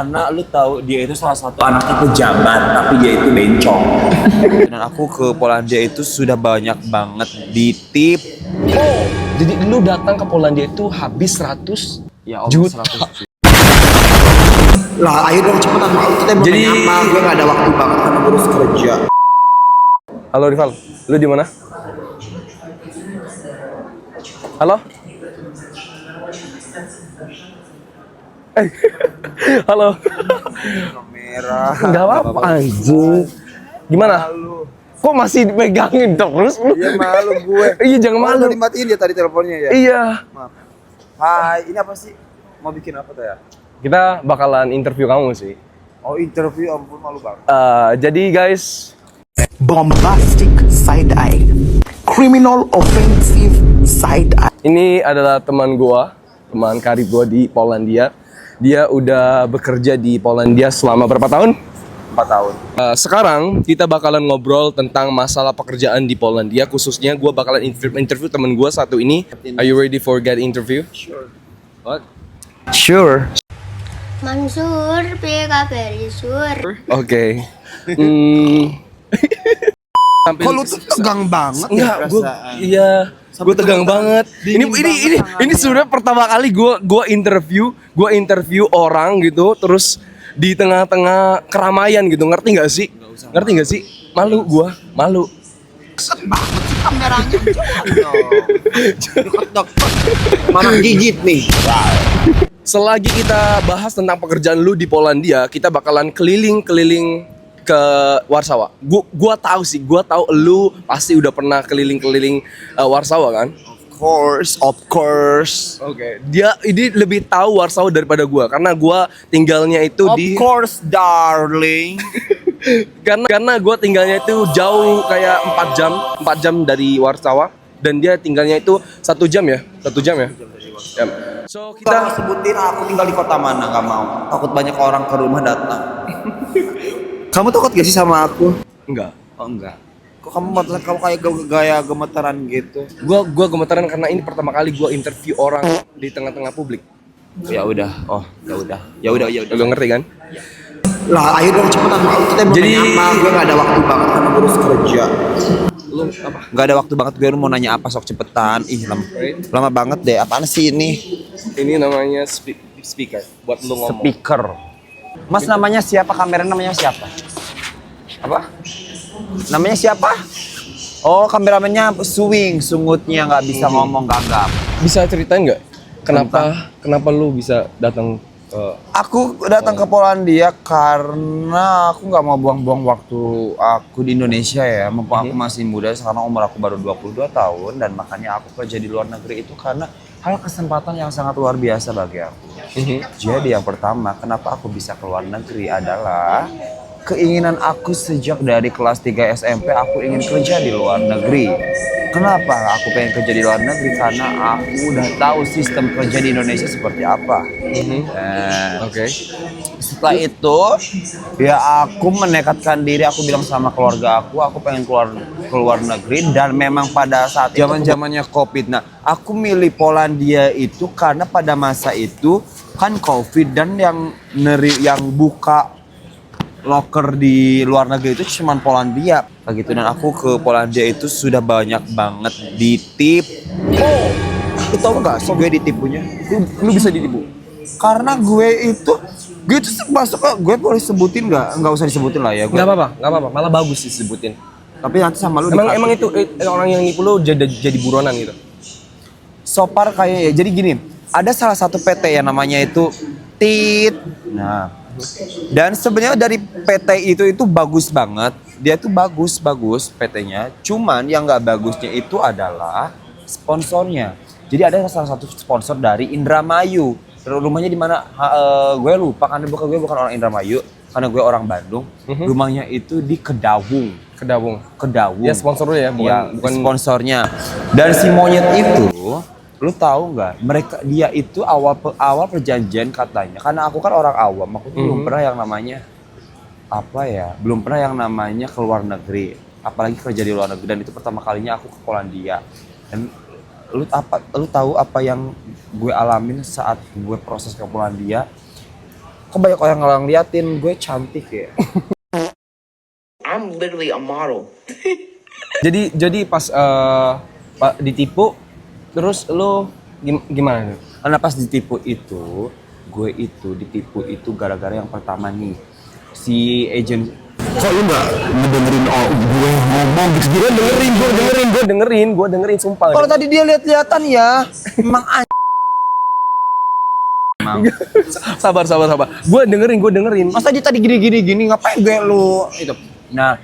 Karena lu tahu dia itu salah satu anaknya pejabat, tapi dia itu bencong. Dan aku ke Polandia itu sudah banyak banget ditip. Oh, jadi lu datang ke Polandia itu habis 100 Ya juta. 100 juta. Lah ayo dong cepetan, kita mau Jadi- nanya apa? Gue gak ada waktu banget karena gue harus kerja. Halo Rival, lu di mana? Halo? Halo. Merah. Enggak apa-apa anjing. Gimana? Kok masih dipegangin terus lu? Iya malu gue. Iya, jangan malu. Udah dimatiin dia tadi teleponnya ya. Iya. Maaf. Hai, ini apa sih? Mau bikin apa tuh ya? Kita bakalan interview kamu sih. Oh interview, ampun malu banget. Jadi guys, Bombastic side eye, criminal offensive side eye. ini adalah teman gua, teman karib gua di Polandia. Dia udah bekerja di Polandia selama berapa tahun? 4 tahun. Sekarang kita bakalan ngobrol tentang masalah pekerjaan di Polandia, khususnya gua bakalan interview teman gua satu ini. Are you ready for get interview? Sure. What? Sure. Mansur, piye kabari Sur? Oke. Kok lu tuh tegang banget ya? Enggak, gue tegang banget. Ini sebenarnya pertama kali gue interview orang gitu, terus di tengah-tengah keramaian gitu, ngerti nggak sih? Ngerti nggak sih? Malu malu. Kameranya deket mana gigit nih. Selagi kita bahas tentang pekerjaan lu di Polandia, kita bakalan keliling-keliling ke Warsawa. Gua tahu lu pasti udah pernah keliling-keliling Warsawa kan? Of course. Oke. Dia ini lebih tahu Warsawa daripada gua karena gua tinggalnya itu Of di course, darling. karena gua tinggalnya itu jauh kayak 4 jam dari Warsawa dan dia tinggalnya itu 1 jam ya. Ya. So Kita kita sebutin aku tinggal di kota mana, gak mau. Takut banyak orang ke rumah datang. Kamu takut gak sih sama aku? enggak. Oh enggak. Kok kamu kayak gaya gemetaran gitu? Gua gemetaran karena ini pertama kali gua interview orang di tengah-tengah publik. Ya udah. Oh, ya udah. Lu ngerti kan? Lah ayo dong cepetan, kita mau Jadi- nanya apa? Gue gak ada waktu banget karena gue harus kerja. Lu apa? Gak ada waktu banget gue mau nanya apa, sok cepetan. Ih, lama banget deh. Apaan sih ini? Ini namanya speaker buat lu ngomong. Speaker. Mas namanya siapa? Kamera namanya siapa? Apa? Namanya siapa? Oh, kameramennya sungutnya nggak bisa ngomong gagap. Bisa ceritain nggak kenapa lu bisa datang ke Aku datang ke Polandia karena aku nggak mau buang-buang waktu aku di Indonesia ya. Mumpung aku masih muda, sekarang umur aku baru 22 tahun dan makanya aku kerja di luar negeri itu karena hal kesempatan yang sangat luar biasa bagi aku. Jadi yang pertama, kenapa aku bisa ke luar negeri adalah keinginan aku sejak dari kelas 3 SMP aku ingin kerja di luar negeri. Kenapa aku pengen kerja di luar negeri? Karena aku udah tahu sistem kerja di Indonesia seperti apa. Nah, Oke. setelah itu ya aku menekatkan diri, aku bilang sama keluarga aku pengen keluar negeri dan memang pada saat zaman-zamannya Covid. Nah, aku milih Polandia itu karena pada masa itu kan Covid dan yang buka loker di luar negeri itu cuman Polandia begitu, dan aku ke Polandia itu sudah banyak banget ditip. Oh, lu tau gak sih gue ditipunya? Lu bisa ditipu. Karena gue itu masuk ke, gue boleh sebutin nggak usah disebutin lah ya gue. Nggak apa-apa. Malah bagus disebutin. Tapi nanti sama lu Emang itu orang yang nipu lu jadi buronan gitu. Sopar kayak ya. Jadi gini, ada salah satu PT yang namanya itu Tit. Nah, dan sebenarnya dari PT itu bagus banget. Dia tuh bagus PT-nya. Cuman yang nggak bagusnya itu adalah sponsornya. Jadi ada salah satu sponsor dari Indramayu. Rumahnya di mana? Gue lupa karena gue bukan orang Indramayu, karena gue orang Bandung. Rumahnya itu di Kedawung. Kedawung. Ya sponsor lu ya, bukan sponsornya. Dan si monyet itu, lu tahu nggak? Dia itu awal perjanjian katanya. Karena aku kan orang awam, aku tuh belum pernah yang namanya belum pernah yang namanya ke luar negeri, apalagi kerja di luar negeri. Dan itu pertama kalinya aku ke Polandia. Dan lu tahu apa yang gue alamin saat gue proses ke Polandia? kok banyak orang yang ngeliatin gue cantik ya. I'm literally a model. Jadi pas ditipu, terus lo gimana tuh? Karena pas ditipu itu, gue itu ditipu itu gara-gara yang pertama nih, si agent. Kok lu nggak dengerin gue ngomong gitu? Gue dengerin sumpah. Kalau tadi dia lihat-lihatan ya, emang Sabar. Gue dengerin. masa dia tadi gini ngapain gue lu itu. Nah,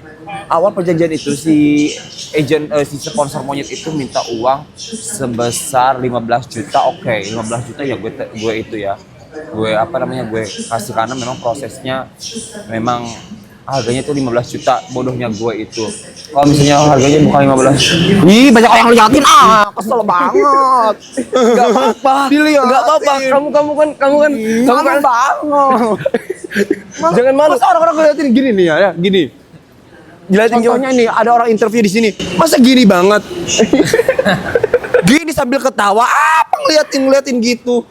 awal perjanjian itu si agent si sponsor monyet itu minta uang sebesar 15 juta. Oke, 15 juta ya gue itu ya. Gue gue kasih karena memang prosesnya memang harganya tuh 15 juta, bodohnya gue itu. Kalau misalnya harganya bukan 15. Ih, banyak orang liatin kesel banget. Gak apa-apa. Dilihatin. Gak apa-apa. Kamu kan Malu banget. Jangan malu. Masa orang-orang ngeliatin gini nih ya, gini. Jelatin Contohnya nih ada orang interview di sini. Masa gini banget? Gini sambil ketawa, apa ngeliatin gitu.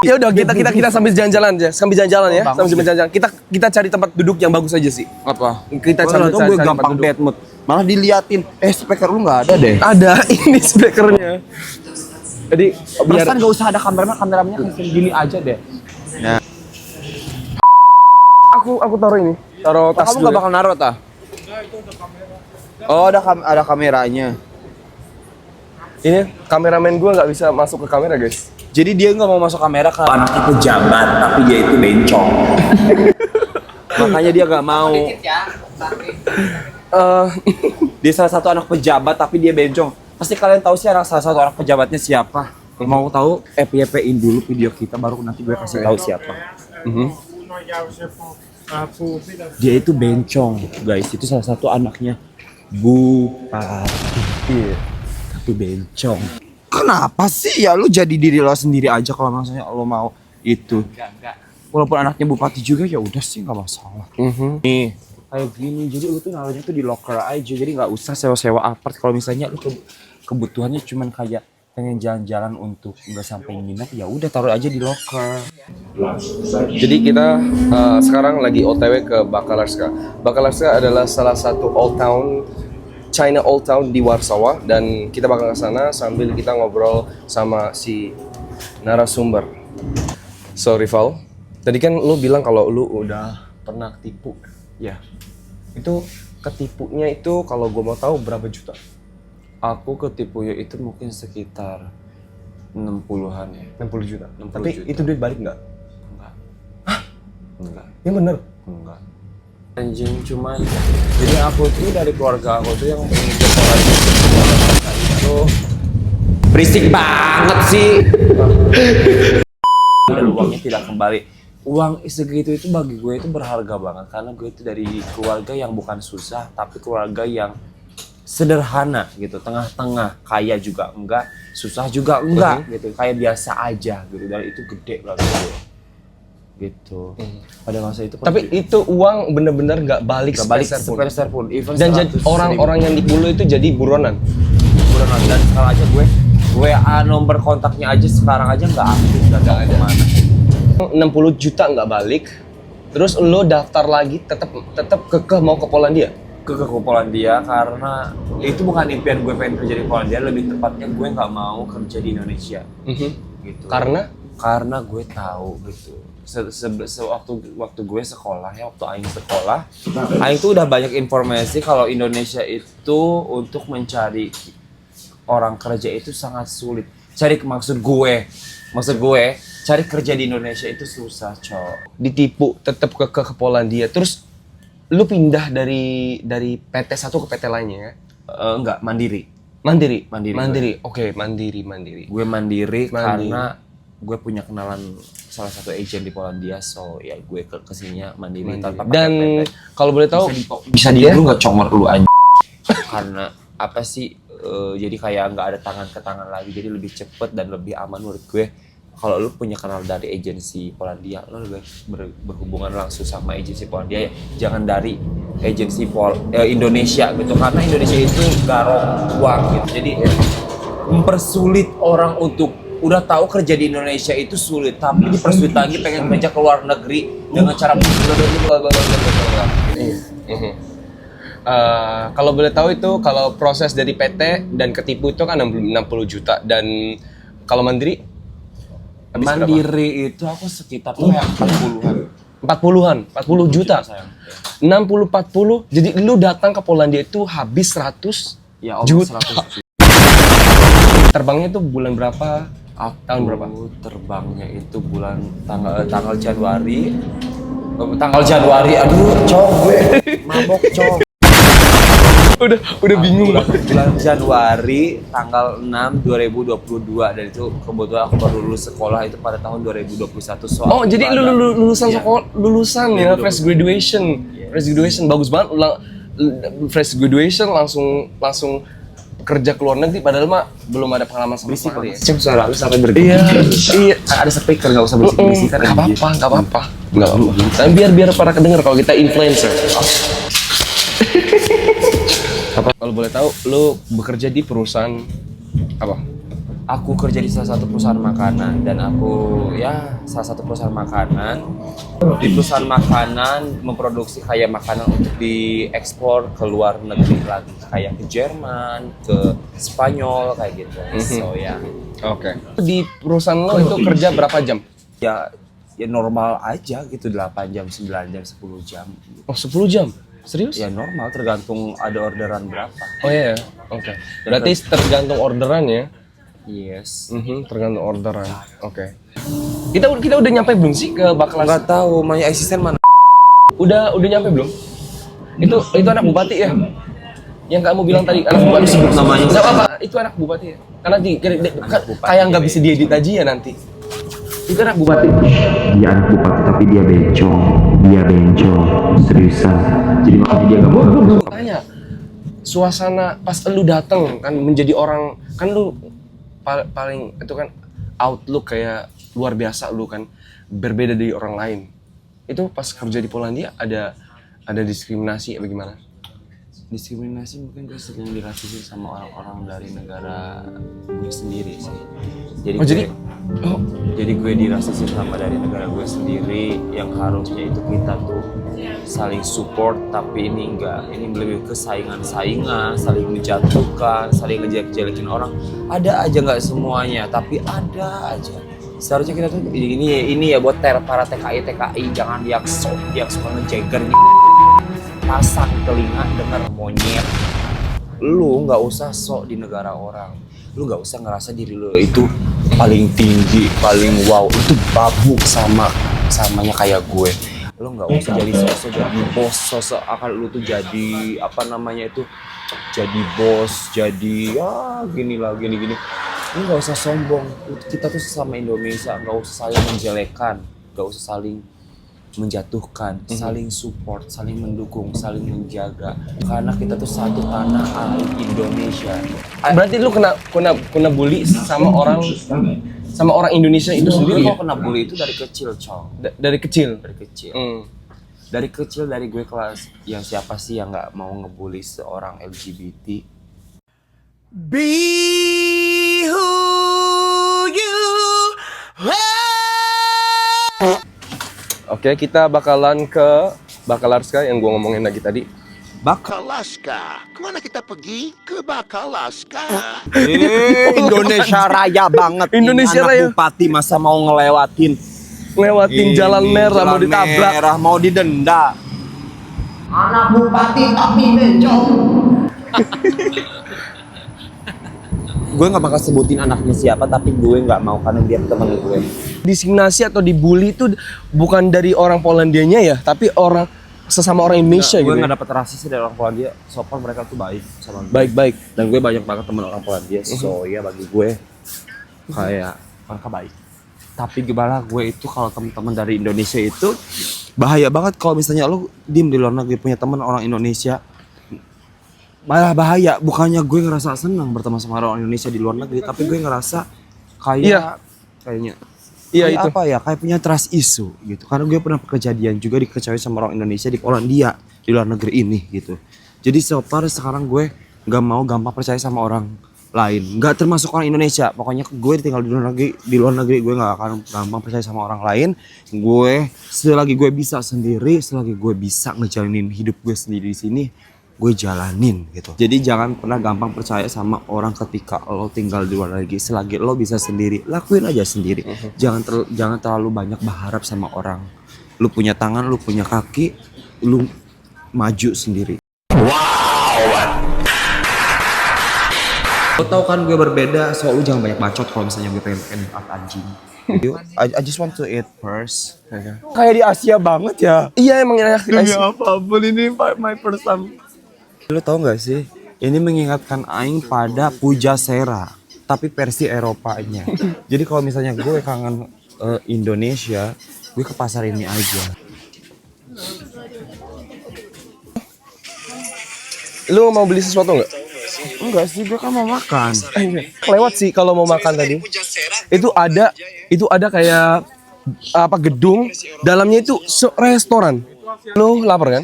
Ya udah kita sambil jalan-jalan aja, ya. Sambil jalan-jalan. Kita cari tempat duduk yang bagus aja sih. Apa? Kita cari gue tempat gampang duduk. bad mood. Malah diliatin. Speaker lu nggak ada deh. Ada ini speakernya. Jadi biar Perasaan gak usah ada kameramennya kayak gini aja deh. Nah, aku taruh ini. Taruh tas kamu dulu. gak bakal naruh tah? Oh, ada kameranya. Ini kameramen gua nggak bisa masuk ke kamera, guys. Jadi dia nggak mau masuk kamera karena anaknya pejabat, tapi dia itu bencong. Makanya dia nggak mau. Dia salah satu anak pejabat, tapi dia bencong. Pasti kalian tahu sih salah satu anak pejabatnya siapa. Mau tahu? FYP-in dulu video kita, baru nanti gue kasih tahu siapa. Dia itu bencong, guys. Itu salah satu anaknya bupati, tapi bencong. Kenapa sih ya lu jadi diri lo sendiri aja kalau misalnya lo mau itu. Walaupun anaknya bupati juga ya udah sih nggak masalah. Nih kayak gini, jadi lu tuh naruhnya tuh di locker aja, jadi nggak usah sewa-sewa apart. Kalau misalnya lu kebutuhannya cuman kayak pengen jalan-jalan untuk nggak sampai nginep, ya udah taruh aja di locker. Jadi kita sekarang lagi OTW ke Bakalarska. Bakalarska adalah salah satu old town China Old Town di Warsawa, dan kita bakal ke sana sambil kita ngobrol sama si narasumber. So Rival, tadi kan lu bilang kalau lu udah pernah tipu, ya? Itu ketipunya itu kalau gua mau tahu berapa juta? Aku ketipunya itu mungkin sekitar 60-an ya. 60 juta. 60 Tapi juta. itu duit balik nggak? Enggak. Enggak. Ya bener. Enggak. Anjing, cuman jadi aku tuh dari keluarga aku tuh yang pengen sekolah itu berisik banget sih. Dan uangnya tidak kembali. Uang segitu itu bagi gue itu berharga banget karena gue itu dari keluarga yang bukan susah tapi keluarga yang sederhana gitu, tengah-tengah, kaya juga enggak, susah juga enggak gitu, kayak biasa aja gitu, dan itu gede banget gitu. Pada masa itu Tapi itu uang bener-bener nggak balik sepeser pun. Even Dan jadi 100.000. orang-orang yang dipulu itu jadi buronan. Buronan. Dan sekarang aja gue WA nomor kontaknya aja sekarang aja nggak aktif, nggak tahu kemana. 60 juta nggak balik, terus lo daftar lagi tetap kekeh mau ke Polandia. Ke Polandia karena itu bukan impian gue pengen kerja di Polandia, lebih tepatnya gue nggak mau kerja di Indonesia gitu. Karena gue tahu gitu. Waktu gue sekolah ya, waktu Aing sekolah, Aing tuh udah banyak informasi kalau Indonesia itu untuk mencari orang kerja itu sangat sulit. Maksud gue cari kerja di Indonesia itu susah, cok. Ditipu, tetap ke Polandia. Terus lu pindah dari PT satu ke PT lainnya ya? Enggak, mandiri. Mandiri. Oke, mandiri. Gue mandiri karena gue punya kenalan salah satu agent di Polandia, so ya gue kesininya mandiri. Tanpa Dan pakai PT. kalau boleh tahu bisa di lu nggak congor lu aja. Karena apa sih? Jadi kayak nggak ada tangan ke tangan lagi, jadi lebih cepet dan lebih aman menurut gue. Kalau lu punya kenal dari agensi Polandia, lu lebih berhubungan langsung sama agensi Polandia ya. Jangan dari agensi Indonesia gitu, karena Indonesia itu garong uang gitu. Jadi mempersulit orang untuk udah tahu kerja di Indonesia itu sulit, tapi dipersulit lagi pengen kerja ke luar negeri dengan cara Kalau boleh tahu itu kalau proses dari PT dan ketipu itu kan 60 juta dan kalau mandiri habis berapa? Mandiri itu aku sekitar kayak 40-an. 40 juta. 60 40. Jadi lu datang ke Polandia itu habis 100 Ya, juta. 100 juta. Terbangnya itu bulan berapa? Tahun berapa? Terbangnya itu bulan tanggal Januari. Tanggal Januari, aduh, cowok gue mabok cowok. Udah bingung banget. Bulan Januari tanggal 6 2022 dan itu kebetulan aku baru lulus sekolah itu pada tahun 2021. Oh, jadi lu lulusan Iya. sekolah, lulusan ya, 2020. fresh graduation. Fresh graduation bagus banget. Fresh graduation langsung kerja ke luar negeri padahal mah belum ada pengalaman sama sekali. Cem suara lu sampai bergema. Iya. Ada speaker enggak usah berisik-berisik kan. Enggak apa-apa. Dan biar para kedengar kalau kita influencer. Apa kalau boleh tahu lu bekerja di perusahaan apa? Aku kerja di salah satu perusahaan makanan dan aku ya salah satu perusahaan makanan. Di perusahaan makanan memproduksi kayak makanan untuk diekspor ke luar negeri lagi, kayak ke Jerman, ke Spanyol kayak gitu. So ya. Oke. Di perusahaan lo itu kerja berapa jam? Ya normal aja gitu 8 jam, 9 jam, 10 jam. Oh, 10 jam. Serius? Ya normal tergantung ada orderan berapa. Oh iya. Oke. Berarti tergantung orderan ya. Yes. Tergantung orderan. Oke. Kita udah nyampe belum sih ke Bakalas? Enggak tahu my asisten mana. Udah nyampe belum? Itu anak bupati ya? Yang kamu bilang tadi anak bupati sebut namanya. Enggak apa-apa, itu anak bupati ya. Karena kayak nggak bisa diedit aja ya nanti. Itu anak bupati. Dia anak bupati tapi dia bencong seriusan, jadi makanya dia gak mau. Tanya suasana pas lu dateng kan menjadi orang kan lu paling itu kan outlook kayak luar biasa lu kan berbeda dari orang lain. Itu pas kerja di Polandia ada diskriminasi apa gimana? Diskriminasi mungkin gue sering dirasisin sama orang-orang dari negara gue sendiri sih. Jadi gue dirasisin sama dari negara gue sendiri yang harusnya itu kita tuh saling support, tapi ini enggak. Ini lebih ke saingan-saingan, saling menjatuhkan, saling ngejelek-jelekin orang. Ada aja nggak semuanya, tapi ada aja. Seharusnya kita tuh ini ya buat para TKI jangan yang suka ngejeger pasang telinga dengar monyet. Lu nggak usah sok di negara orang. Lu nggak usah ngerasa diri lu itu paling tinggi, paling wow. Itu babu samanya kayak gue. Lu nggak usah jadi sosok jadi bos, sosok akan lu tuh jadi apa namanya itu, jadi bos, jadi ya gini. Lu nggak usah sombong. Kita tuh sesama Indonesia nggak usah saling menjelekan, nggak usah saling menjatuhkan, saling support, saling mendukung, saling menjaga. Karena kita tuh satu tanah air Indonesia. Berarti lu kena bully sama orang Indonesia itu sendiri ya? Kalau kena bully itu dari kecil, Cong. Dari kecil. Dari kecil, dari gue kelas. Yang siapa sih yang nggak mau ngebully seorang LGBT? Be who you are. Oke, kita bakalan ke Bakalarska yang gua ngomongin lagi tadi. Bakalaska. Kemana kita pergi? Ke Bakalaska. Indonesia Raya banget. Indonesia Anak Raya. bupati masa mau ngelewatin Jalan merah mau ditabrak. merah mau didenda. Anak bupati tapi bencong. Gue nggak bakal sebutin anaknya siapa, tapi gue nggak mau karena dia teman gue. Diskriminasi atau dibully itu bukan dari orang Polandianya ya, tapi sesama orang Indonesia Gue gitu. nggak dapet rasis dari orang Polandia. So far mereka tuh baik sama gue. Baik. Dan gue banyak banget teman orang Polandia. So ya bagi gue kayak mereka baik. Tapi gimana gue itu kalau teman-teman dari Indonesia itu bahaya banget kalau misalnya lu diem di luar negeri punya teman orang Indonesia. Malah bahaya, bukannya gue ngerasa senang berteman sama orang Indonesia di luar negeri, tapi gue ngerasa kayak Iya itu. apa ya, kayak punya trust issue gitu. Karena gue pernah kejadian juga dikecewain sama orang Indonesia di Polandia di luar negeri ini gitu. Jadi so far sekarang gue nggak mau gampang percaya sama orang lain, nggak termasuk orang Indonesia. Pokoknya gue tinggal di luar negeri gue nggak akan gampang percaya sama orang lain. Gue selagi gue bisa sendiri, selagi gue bisa ngejalanin hidup gue sendiri di sini, gue jalanin gitu. Jadi jangan pernah gampang percaya sama orang ketika lo tinggal di luar negeri. Selagi lo bisa sendiri, lakuin aja sendiri. Jangan terlalu banyak berharap sama orang. Lu punya tangan, lu punya kaki, lu maju sendiri. Lo tau kan gue berbeda, so lu jangan banyak bacot kalau misalnya gue pengen eat anjing. I just want to eat first. Kayak di Asia banget ya. Iya emang enak. Demi apapun ini my first time. Lo tau gak sih? Ini mengingatkan aing pada Pujasera, tapi versi Eropanya. Jadi kalau misalnya gue kangen Indonesia, gue ke pasar ini aja. Lu mau beli sesuatu nggak? Enggak sih, gue kan mau makan. Kelewat sih kalau mau makan tadi. Itu ada kayak apa gedung, dalamnya itu restoran. Lu lapar kan?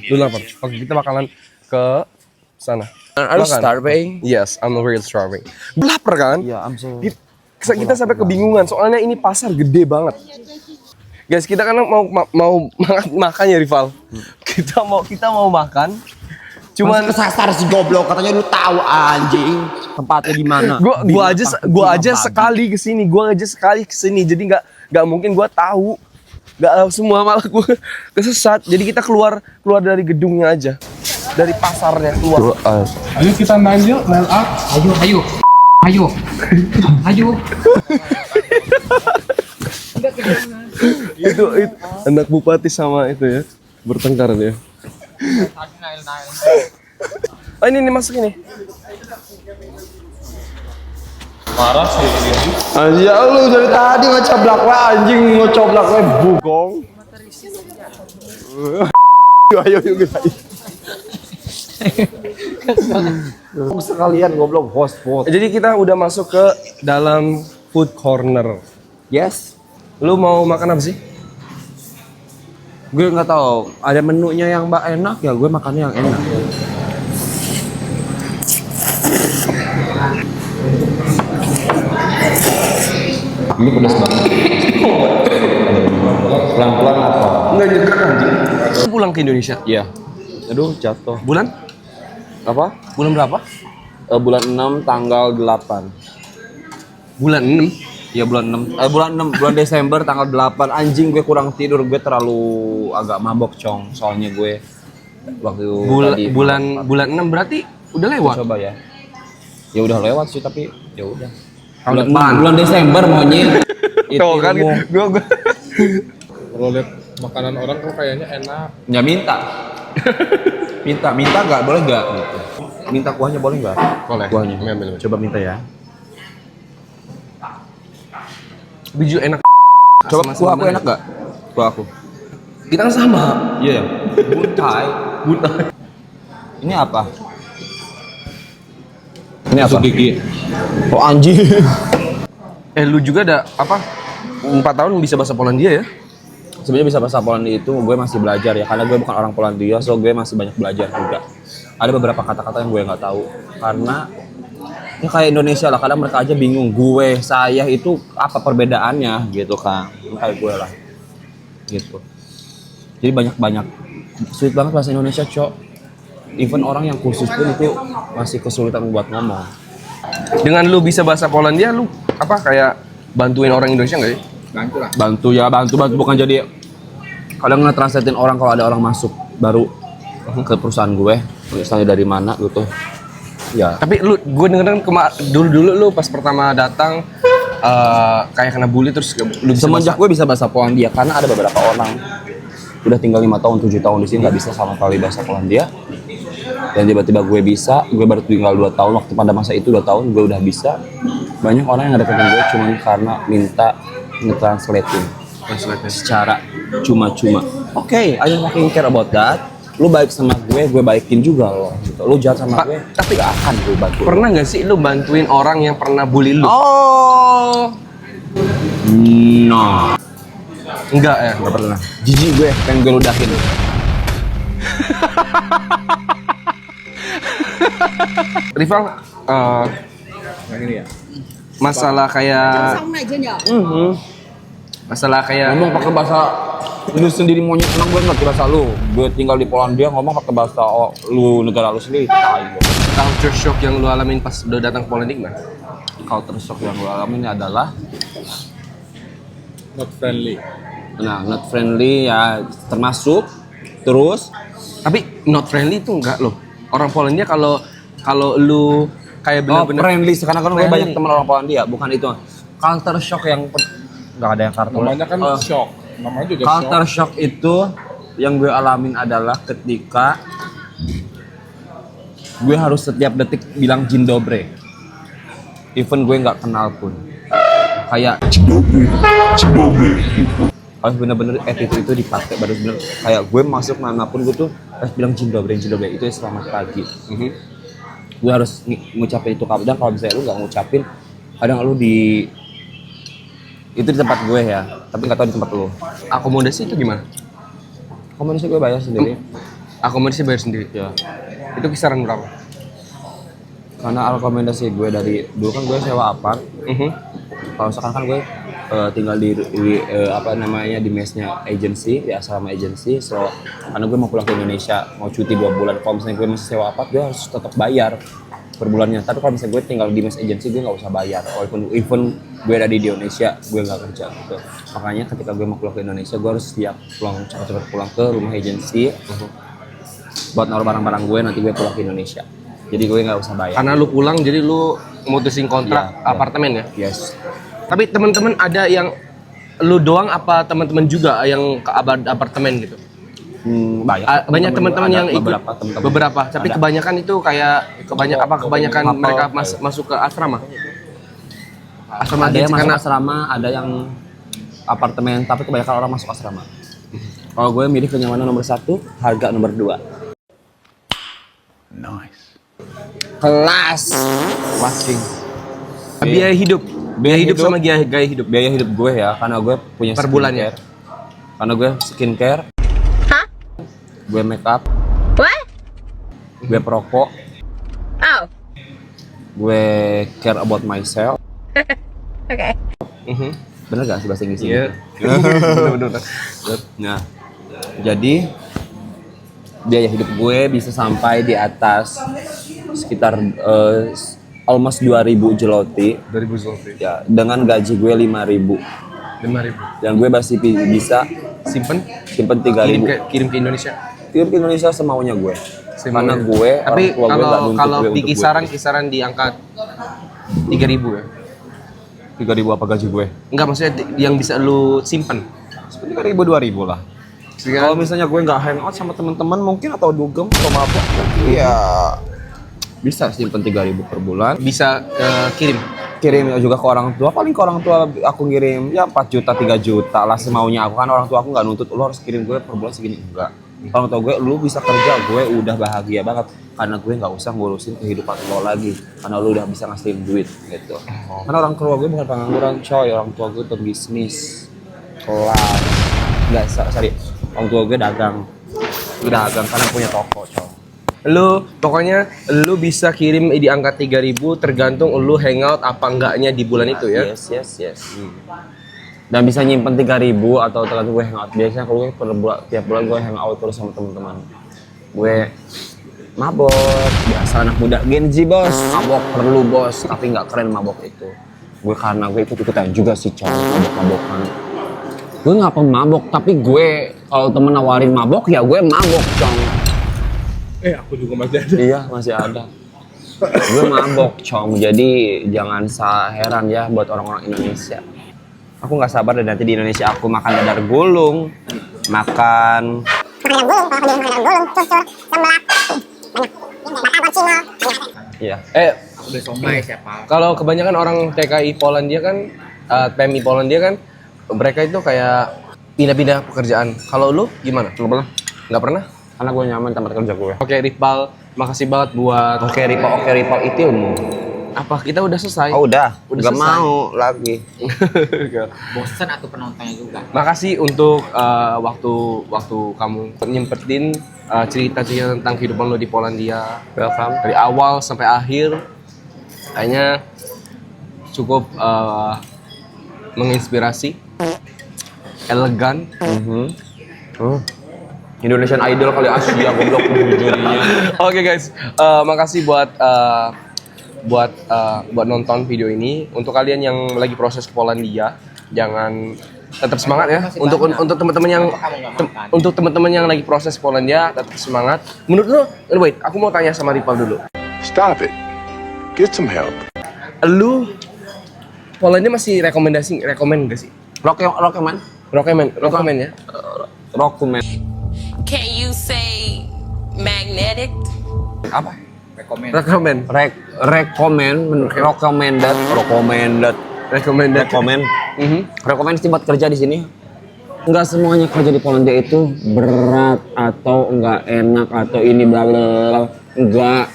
Lu lapar. Oke, kita bakalan ke sana. Are you Makan. starving? Yes, I'm real starving. Lu lapar kan? Iya, I'm so... Kita sampai kebingungan soalnya ini pasar gede banget. Guys, kita kan mau makan ya Rival. Kita mau makan. Cuman kesasar si goblok, katanya lu tahu anjing tempatnya di mana. Gua aja sekali kesini, jadi nggak mungkin gua tahu. Nggak tahu semua, malah gua kesesat. Jadi kita keluar dari gedungnya aja, dari pasarnya keluar. Ayo kita main yuk, rel up. Ayo. itu anak bupati sama itu ya bertengkar dia. Oh ini masuk ini. Parah sih ini. Anjing lu dari tadi ngecoblak we anjing, ngecoblak we bugong. Ayo kita. Sekalian goblok host. Jadi kita udah masuk ke dalam food corner. Yes. Lu mau makan apa sih? Gue nggak tahu, ada menunya yang enak ya, gue makannya yang enak. Ini pedas banget. Pelan-pelan apa? Enggak nyegar anjing. Lu pulang ke Indonesia? Iya. Aduh, jatuh. Bulan? Apa? Bulan berapa? Bulan 6 tanggal 8. Bulan 6. Iya bulan 6. Bulan Desember tanggal 8. Anjing, gue kurang tidur, gue terlalu agak mabok cong. Soalnya gue waktu tadi bulan 6 berarti udah lewat. coba ya. Ya udah lewat sih, tapi ya udah. Tahun Bulan, depan. bulan Desember monyet. Tuh kan gua Kalau lihat makanan orang kok kayaknya enak. Ya minta. minta nggak boleh nggak gitu. Minta kuahnya boleh nggak? Boleh. Kuahnya. Ambil. Coba minta ya. biju enak. Coba kuah aku enak nggak? Kuah aku. Kita kan sama. Iya. Buntai. Ini apa? Ini apa? Gigi. Oh anjing. Lu juga ada apa? 4 tahun bisa bahasa Polandia ya? Sebenarnya bisa bahasa Polandia itu gue masih belajar ya, karena gue bukan orang Polandia, so gue masih banyak belajar juga. Ada beberapa kata-kata yang gue nggak tahu karena ya kayak Indonesia lah, kadang mereka aja bingung gue, saya itu apa perbedaannya gitu kan, kayak gue lah gitu. Jadi banyak sulit banget bahasa Indonesia, cok. Even orang yang khusus pun itu masih kesulitan buat ngomong. Dengan lu bisa bahasa Polandia, lu apa kayak bantuin orang Indonesia nggak ya? Bantu lah. Bantu bukan jadi kadang nge-translatein orang kalau ada orang masuk baru ke perusahaan gue, misalnya dari mana gitu. Ya. Tapi gue dengerin dulu lu pas pertama datang kayak kena bully terus lu bisa Semenjak gue bisa bahasa Polandia, karena ada beberapa orang udah tinggal 5 tahun, 7 tahun di sini nggak bisa sama sekali bahasa Polandia. Dan tiba-tiba gue bisa, gue baru tinggal 2 tahun, waktu pada masa itu 2 tahun gue udah bisa. Banyak orang yang deketin gue cuma karena minta nge-translating secara cuma-cuma. Oke, I don't fucking care about that. Lu baik sama gue baikin juga lo. Gitu. Lu jahat sama gue, tapi gak akan gue bantu. Pernah nggak sih lu bantuin orang yang pernah bully lu? Oh, no, Enggak ya? gak pernah. Jijik gue, pengen gue ludahin. Rival, Yang ini ya. Masalah kayak masalah kayak Ngomong pakai bahasa lu sendiri monyet, emang gue ngerti bahasa lu. Gue tinggal di Polandia ngomong pakai bahasa lu negara lu sendiri. Tai. culture shock yang lu alamin pas udah datang ke Polandia gimana? Culture shock yang gue alamin adalah Not friendly. not friendly ya termasuk. Terus Tapi not friendly itu enggak loh. Orang Polandia kalau lu kayak bener-bener friendly karena kan gue Friendly. banyak teman orang Polandia, bukan itu. Culture shock yang nggak ada yang culture. Namanya kan shock. Namanya juga Culture shock. shock itu yang gue alamin adalah ketika gue harus setiap detik bilang Dzień dobry. Even gue nggak kenal pun. Kayak harus bener-bener attitude itu dipakai, baru bener kayak gue masuk manapun gue tuh harus bilang Dzień dobry itu ya selamat pagi. Gue harus ngucapin itu kadang kalau misalnya lu nggak ngucapin, kadang lu di itu di tempat gue ya, tapi nggak tahu di tempat lu. akomodasi itu gimana? Komunikasi gue bayar sendiri. Akomodasi bayar sendiri. Ya. Itu kisaran berapa? Karena rekomendasi gue dari dulu kan gue sewa apart. Kalau sekarang kan gue tinggal di apa namanya di mesnya agency, di asrama agency. So karena gue mau pulang ke Indonesia, mau cuti 2 bulan. Kalau misalnya gue masih sewa apart, gue harus tetap bayar per bulannya. Tapi kalau misalnya gue tinggal di mes agency, gue nggak usah bayar. Walaupun even gue ada di Indonesia, gue nggak kerja gitu. Makanya ketika gue mau pulang ke Indonesia, gue harus siap pulang cepat-cepat pulang ke rumah agency buat naruh barang-barang gue, nanti gue pulang ke Indonesia. Jadi gue nggak usah bayar. Karena lu pulang jadi lu mutusin kontrak Iya, apartemen ya? Yes. Tapi teman-teman ada yang lu doang apa teman-teman juga yang ke apartemen gitu? Banyak. Banyak teman-teman Ada yang ikut beberapa, tapi Ada. kebanyakan itu kayak kebanyakan Couple. mereka masuk ke asrama. Asrama Ada yang agensi masuk karena asrama, ada yang apartemen, tapi kebanyakan orang masuk asrama. Kalau gue milih kenyamanan nomor 1, harga nomor 2. Nice. Kelas. Watching. biaya hidup sama gaya hidup. Biaya hidup gue ya, karena gue punya Per bulan ya? skincare. Karena gue skincare. Hah? Gue make up, What? gue perokok, Oh, gue care about myself. okay. Bener gak sih bahasa Inggris? Iya. Bener-bener. Nah, jadi biaya hidup gue bisa sampai di atas sekitar almost 2.000 zloty 2000 zloty. ya, dengan gaji gue 5.000 5.000. dan gue masih bisa Simpen, simpen kirim 3.000 ke Indonesia. kirim ke Indonesia semaunya gue. Karena Semaunya. gue Tapi orang tua gue nggak nuntut kalau gue di untuk kisaran di angka 3.000 ya. 3.000 apa gaji gue? Enggak, maksudnya yang bisa lu simpen. 3.000 2.000 lah. Kalau misalnya gue nggak hangout sama teman-teman mungkin atau dugem atau mabok, ya bisa simpen 3.000 per bulan. Bisa kirim. Kirim juga ke orang tua, paling ke orang tua aku ngirim ya 4 juta 3 juta lah semaunya aku, kan orang tua aku nggak nuntut lu harus kirim gue per bulan segini, enggak. Orang tua gue, lu bisa kerja, gue udah bahagia banget karena gue nggak usah ngurusin kehidupan lo lagi karena lu udah bisa ngasih duit gitu. Karena orang tua gue bukan pengangguran coy, orang tua gue pebisnis kelas, nggak sorry, orang tua gue dagang karena punya toko coy. Lu pokoknya lu bisa kirim di angka 3.000 tergantung lu hangout apa enggaknya di bulan itu ya. Yes. Dan bisa nyimpen 3.000 atau tergantung gue hangout. Biasanya kalau gue tiap bulan gue hangout terus sama teman-teman. Gue mabok, biasa anak muda Gen Z bos. Mabok perlu bos, tapi nggak keren mabok itu. Gue karena gue ikut-ikutan juga sih coy, mabok-mabokan. Gue nggak pemabok, tapi gue kalau temen nawarin mabok ya gue mabok coy. Aku juga masih ada. Iya masih ada. Gue mabok cong, jadi jangan heran ya buat orang-orang Indonesia. Aku nggak sabar dan nanti di Indonesia aku makan dadar gulung, makan iya. Kalau kebanyakan orang TKI Polandia kan PMI Polandia kan mereka itu kayak pindah-pindah pekerjaan. Kalau lu gimana? Lu pernah? Nggak pernah? Karena gue nyaman tempat kerja gue. Oke, Ripal, makasih banget buat Oke Ripal itu ilmu. apa kita udah selesai. Oh udah Udah nggak selesai. mau lagi. Bosan atau penontonnya juga. Makasih untuk waktu kamu nyempetin cerita-cerita tentang kehidupan lo di Polandia. Welcome. Dari awal sampai akhir. Kayaknya cukup menginspirasi, elegan. Indonesian Idol kali Asia goblok jurinya. Oke guys, makasih buat nonton video ini. Untuk kalian yang lagi proses ke Polandia, jangan tetap semangat ya. Untuk teman-teman yang untuk teman-teman yang lagi proses ke Polandia, tetap semangat. Menurut lu, wait, aku mau tanya sama Ripal dulu. Stop it. Get some help. Lu Polandia masih rekomend gak sih? Rockman. Rekomend ya. Rockman. Can you say magnetic? Apa? Rekomend. Rekomend sih buat kerja di sini. Enggak semuanya kerja di Polandia itu berat atau enggak enak atau ini bla bla bla. Enggak.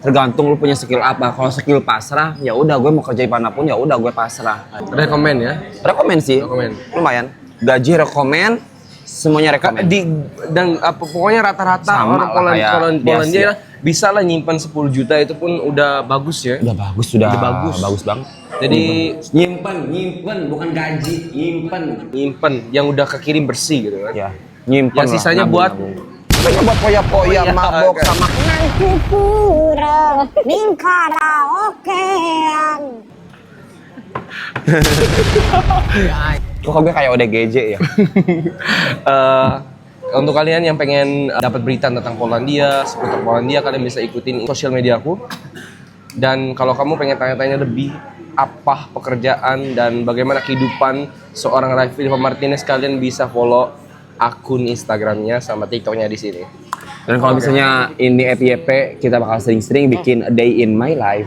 Tergantung lu punya skill apa. Kalau skill pasrah, ya udah gue mau kerja di manapun ya udah gue pasrah. Rekomend ya. Rekomend sih. Rekomend. Lumayan. Gaji rekomend, semuanya rekomend. Dan pokoknya rata-rata Sama orang lah kayak Polandia bisa lah nyimpan 10 juta itu pun udah bagus ya. Udah bagus, sudah bagus. bagus banget. Jadi nyimpen bukan gaji, nyimpen yang udah kekirim bersih gitu kan. Ya, nyimpen. Yang sisanya buat sisanya buat poya-poya, mabok sama Kupura ning karaokean. kok gue kayak ODGJ ya. Untuk kalian yang pengen dapat berita tentang Polandia, seputar Polandia, kalian bisa ikutin sosial media aku. Dan kalau kamu pengen tanya-tanya lebih apa pekerjaan dan bagaimana kehidupan seorang Riva Martinez, kalian bisa follow akun Instagramnya sama TikToknya di sini. Dan kalau misalnya ini FYP, kita bakal sering-sering bikin a day in my life.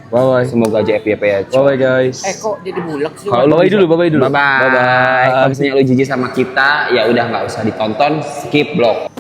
Bye-bye. Semoga aja FYP ya. Bye-bye guys. Kok jadi bulek sih? Bye-bye dulu. Bye-bye. Kalau misalnya lu jijik sama kita, ya udah nggak usah ditonton, skip blog.